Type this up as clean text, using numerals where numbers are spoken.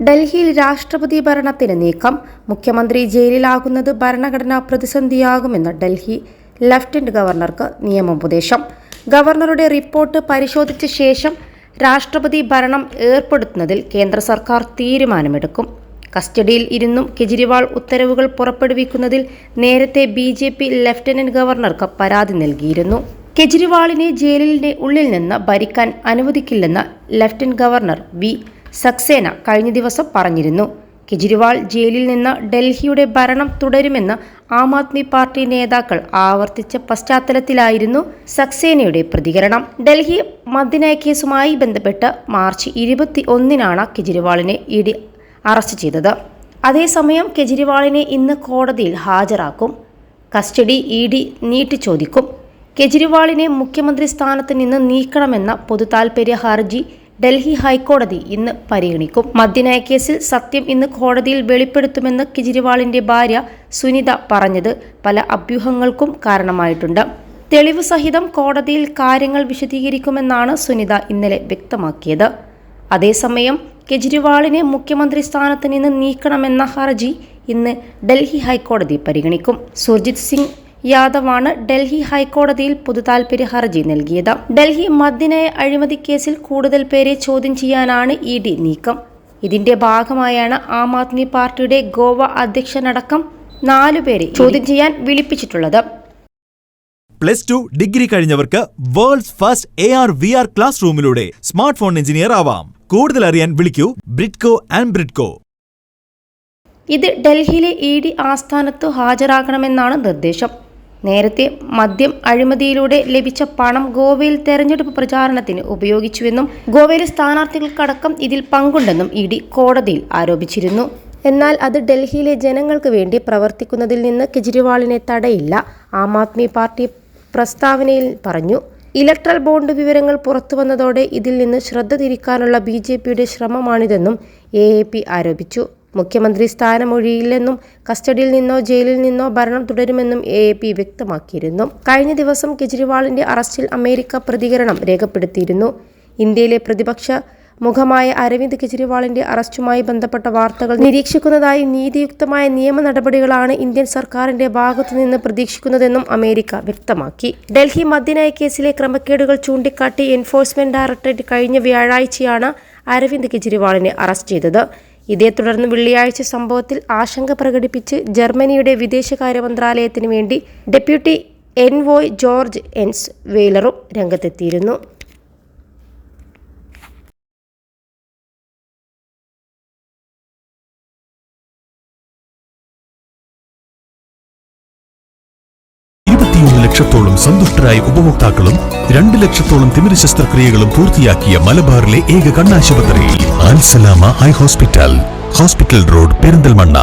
ഡൽഹിയിൽ രാഷ്ട്രപതി ഭരണത്തിന് നീക്കം. മുഖ്യമന്ത്രി ജയിലിലാകുന്നത് ഭരണഘടനാ പ്രതിസന്ധിയാകുമെന്ന് ഡൽഹി ലഫ്റ്റനന്റ് ഗവർണർക്ക് നിയമോപദേശം. ഗവർണറുടെ റിപ്പോർട്ട് പരിശോധിച്ച ശേഷം രാഷ്ട്രപതി ഭരണം ഏർപ്പെടുത്തുന്നതിൽ കേന്ദ്ര സർക്കാർ തീരുമാനമെടുക്കും. കസ്റ്റഡിയിൽ ഇരുന്നും കെജ്രിവാൾ ഉത്തരവുകൾ പുറപ്പെടുവിക്കുന്നതിൽ നേരത്തെ BJP ലഫ്റ്റനന്റ് ഗവർണർക്ക് പരാതി നൽകിയിരുന്നു. കെജ്രിവാളിനെ ജയിലിന്റെ ഉള്ളിൽ നിന്ന് ഭരിക്കാൻ അനുവദിക്കില്ലെന്ന് ലഫ്റ്റനന്റ് ഗവർണർ V. സക്സേന കഴിഞ്ഞ ദിവസം പറഞ്ഞിരുന്നു. കെജ്രിവാൾ ജയിലിൽ നിന്ന് ഡൽഹിയുടെ ഭരണം തുടരുമെന്ന് ആം ആദ്മി പാർട്ടി നേതാക്കൾ ആവർത്തിച്ച പശ്ചാത്തലത്തിലായിരുന്നു സക്സേനയുടെ പ്രതികരണം. ഡൽഹി മദ്യനയ കേസുമായി ബന്ധപ്പെട്ട് മാർച്ച് 21-നാണ് കെജ്രിവാളിനെ ED അറസ്റ്റ് ചെയ്തത്. അതേസമയം കെജ്രിവാളിനെ ഇന്ന് കോടതിയിൽ ഹാജരാക്കും. കസ്റ്റഡി ED നീട്ടി ചോദിക്കും. കെജ്രിവാളിനെ മുഖ്യമന്ത്രി സ്ഥാനത്ത് നിന്ന് നീക്കണമെന്ന പൊതുതാൽപര്യ ഹർജി ഡൽഹി ഹൈക്കോടതി ഇന്ന് പരിഗണിക്കും. മദ്യനയ കേസിൽ സത്യം ഇന്ന് കോടതിയിൽ വെളിപ്പെടുത്തുമെന്ന് കെജ്രിവാളിന്റെ ഭാര്യ സുനിത പറഞ്ഞത് പല അഭ്യൂഹങ്ങൾക്കും കാരണമായിട്ടുണ്ട്. തെളിവ് സഹിതം കോടതിയിൽ കാര്യങ്ങൾ വിശദീകരിക്കുമെന്നാണ് സുനിത ഇന്നലെ വ്യക്തമാക്കിയത്. അതേസമയം കെജ്രിവാളിനെ മുഖ്യമന്ത്രി സ്ഥാനത്ത് നിന്ന് നീക്കണമെന്ന ഹർജി ഇന്ന് ഡൽഹി ഹൈക്കോടതി പരിഗണിക്കും. സുർജിത് സിംഗ് യാദവാണ് ഡൽഹി ഹൈക്കോടതിയിൽ പൊതുതാൽപര്യ ഹർജി നൽകിയത്. ഡൽഹി മദ്യനയ അഴിമതി കേസിൽ കൂടുതൽ പേരെ ചോദ്യം ചെയ്യാനാണ് ED നീക്കം. ഇതിന്റെ ഭാഗമായാണ് ആം ആദ്മി പാർട്ടിയുടെ ഗോവ അധ്യക്ഷനടക്കം 4 പേരെ ചോദ്യം ചെയ്യാൻ വിളിപ്പിച്ചിട്ടുള്ളത്. +2 ഡിഗ്രി കഴിഞ്ഞവർക്ക് വേൾഡ്സ് ഫസ്റ്റ് AR/VR ക്ലാസ് റൂമിലൂടെ സ്മാർട്ട് ഫോൺ എഞ്ചിനീയർ ആവാം. കൂടുതൽ അറിയാൻ വിളിക്കൂ ബ്രിഡ്കോ ആൻഡ് ബ്രിഡ്കോ. ഇത് ഡൽഹിയിലെ ED ആസ്ഥാനത്ത് ഹാജരാക്കണമെന്നാണ് നിർദ്ദേശം. നേരത്തെ മദ്യം അഴിമതിയിലൂടെ ലഭിച്ച പണം ഗോവയിൽ തെരഞ്ഞെടുപ്പ് പ്രചാരണത്തിന് ഉപയോഗിച്ചുവെന്നും ഗോവയിലെ സ്ഥാനാർത്ഥികൾക്കടക്കം ഇതിൽ പങ്കുണ്ടെന്നും ED കോടതിയിൽ ആരോപിച്ചിരുന്നു. എന്നാൽ അത് ഡൽഹിയിലെ ജനങ്ങൾക്ക് വേണ്ടി പ്രവർത്തിക്കുന്നതിൽ നിന്ന് കെജ്രിവാളിനെ തടയില്ല, ആം ആദ്മി പാർട്ടി പ്രസ്താവനയിൽ പറഞ്ഞു. ഇലക്ട്രൽ ബോണ്ട് വിവരങ്ങൾ പുറത്തുവന്നതോടെ ഇതിൽ നിന്ന് ശ്രദ്ധ തിരിക്കാനുള്ള BJPയുടെ ശ്രമമാണിതെന്നും AAP ആരോപിച്ചു. മുഖ്യമന്ത്രി സ്ഥാനമൊഴിയില്ലെന്നും കസ്റ്റഡിയിൽ നിന്നോ ജയിലിൽ നിന്നോ ഭരണം തുടരുമെന്നും AAP വ്യക്തമാക്കിയിരുന്നു. കഴിഞ്ഞ ദിവസം കെജ്രിവാളിന്റെ അറസ്റ്റിൽ അമേരിക്ക പ്രതികരണം രേഖപ്പെടുത്തിയിരുന്നു. ഇന്ത്യയിലെ പ്രതിപക്ഷ മുഖമായ അരവിന്ദ് കെജ്രിവാളിന്റെ അറസ്റ്റുമായി ബന്ധപ്പെട്ട വാർത്തകൾ നിരീക്ഷിക്കുന്നതായി നീതിയുക്തമായ നിയമ നടപടികളാണ് ഇന്ത്യൻ സർക്കാരിന്റെ ഭാഗത്തുനിന്ന് പ്രതീക്ഷിക്കുന്നതെന്നും അമേരിക്ക വ്യക്തമാക്കി. ഡൽഹി മദ്യനയ കേസിലെ ക്രമക്കേടുകൾ ചൂണ്ടിക്കാട്ടി എൻഫോഴ്സ്മെന്റ് ഡയറക്ടറേറ്റ് കഴിഞ്ഞ വ്യാഴാഴ്ചയാണ് അരവിന്ദ് കെജ്രിവാളിനെ അറസ്റ്റ് ചെയ്തത്. ഇതേ തുടർന്ന് വെള്ളിയാഴ്ച സംഭവത്തിൽ ആശങ്ക പ്രകടിപ്പിച്ച് ജർമ്മനിയുടെ വിദേശകാര്യ മന്ത്രാലയത്തിന് വേണ്ടി ഡെപ്യൂട്ടി എൻവോയ് ജോർജ് എൻസ് വെയ്ലറും രംഗത്തെത്തിയിരുന്നു. ലക്ഷത്തോളം സന്തുഷ്ടരായ ഉപഭോക്താക്കളും 2 ലക്ഷത്തോളം തിമിര ശസ്ത്രക്രിയകളും പൂർത്തിയാക്കിയ മലബാറിലെ ഏക കണ്ണാശുപത്രി Al Salama eye hospital road Perinthalmanna.